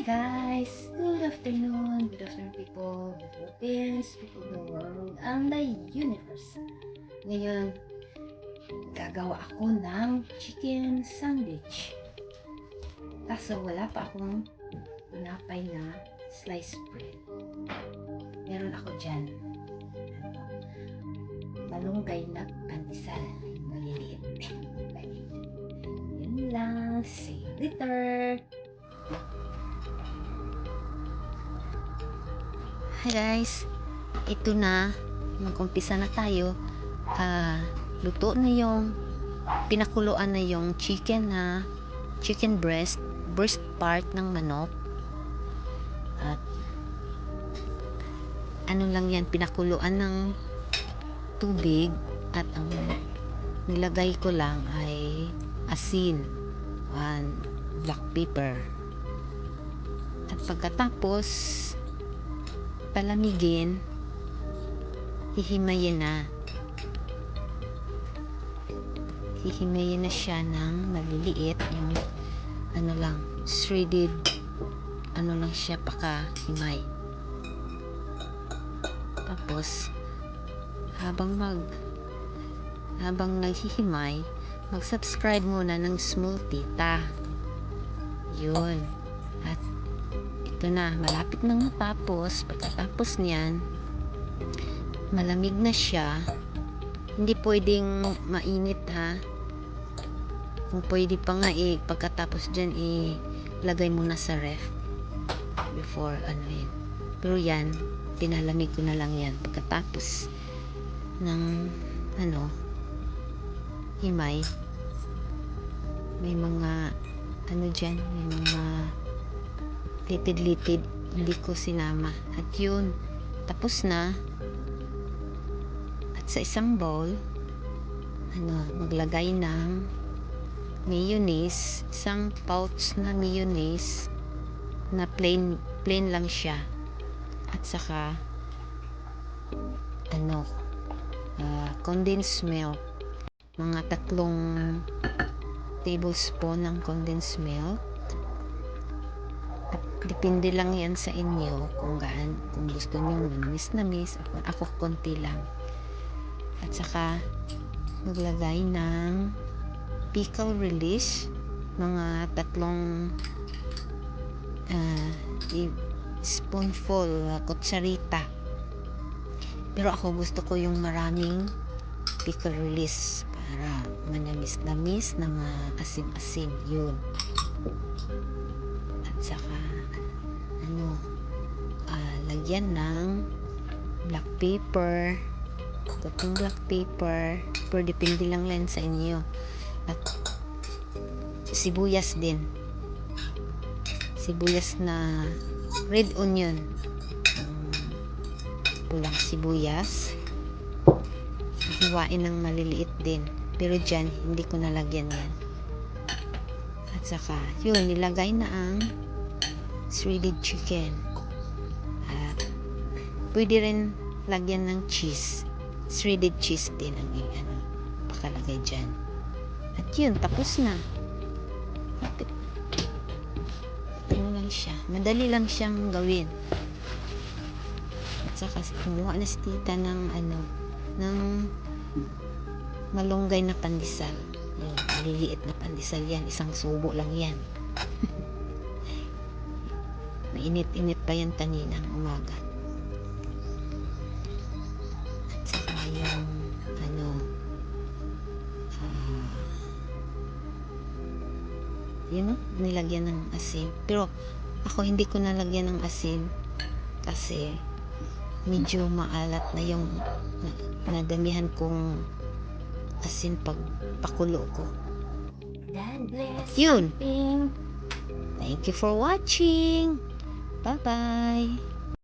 guys, good afternoon people, the Philippines, people of the world, and the universe. Ngayon, gagawa ako ng chicken sandwich. Kaso wala pa akong tinapay na sliced bread. Meron ako dyan, malunggay na pandesal, maliliit. Yun lang, see you later. Hi guys, ito na, mag-umpisa na tayo. Luto na yung pinakuluan na yung chicken breast part ng manok. At ano lang yan, pinakuluan ng tubig, at ang nilagay ko lang ay asin and black pepper. At pagkatapos palamigin, hihimayin na siya ng maliliit, yung ano lang, shredded ano lang siya, pakahimay. Tapos habang naghihimay, mag-subscribe muna ng Small Tita. Yun. At ito na, malapit nang matapos. Pagkatapos niyan, malamig na siya. Hindi pwedeng mainit ha. Kung pwede pa nga pagkatapos dyan ilagay muna sa ref before yun. Pero yan, pinalamig ko na lang yan pagkatapos ng himay. May mga dyan, may mga litid hindi ko sinama. At yun, tapos na. At sa isang bowl, maglagay ng mayonnaise, isang pouch na mayonnaise na plain lang siya. At saka condensed milk, mga 3 tablespoon ng condensed milk. At depende lang yan sa inyo kung gusto nyo manamis. Ako konti lang. At saka maglagay ng pickle relish, mga 3 spoonful, kutsarita. Pero ako gusto ko yung maraming pickle relish para manamis-namis na maasim-asim. Yun. At saka lagyan ng black pepper, gotong black pepper, pero depende lang sa inyo. At sibuyas din, sibuyas na red onion, pulang sibuyas, hiwain ng maliliit din, pero dyan hindi ko nalagyan yan. At saka yun, nilagay na ang shredded chicken. At pwede rin lagyan ng cheese, shredded cheese din ang pakalagay dyan. At yun, tapos na. Ano lang siya, madali lang siyang gawin. At saka kumuha na si tita ng malunggay na pandesal. Yun, maliliit na pandesal yan, isang subo lang yan. Mainit-init pa yan kaninang umaga. At saka yung nilagyan ng asin. Pero ako hindi ko nalagyan ng asin kasi medyo maalat na yung nadamihan kong asin pag pakulo ko. Yun. Thank you for watching. Bye bye.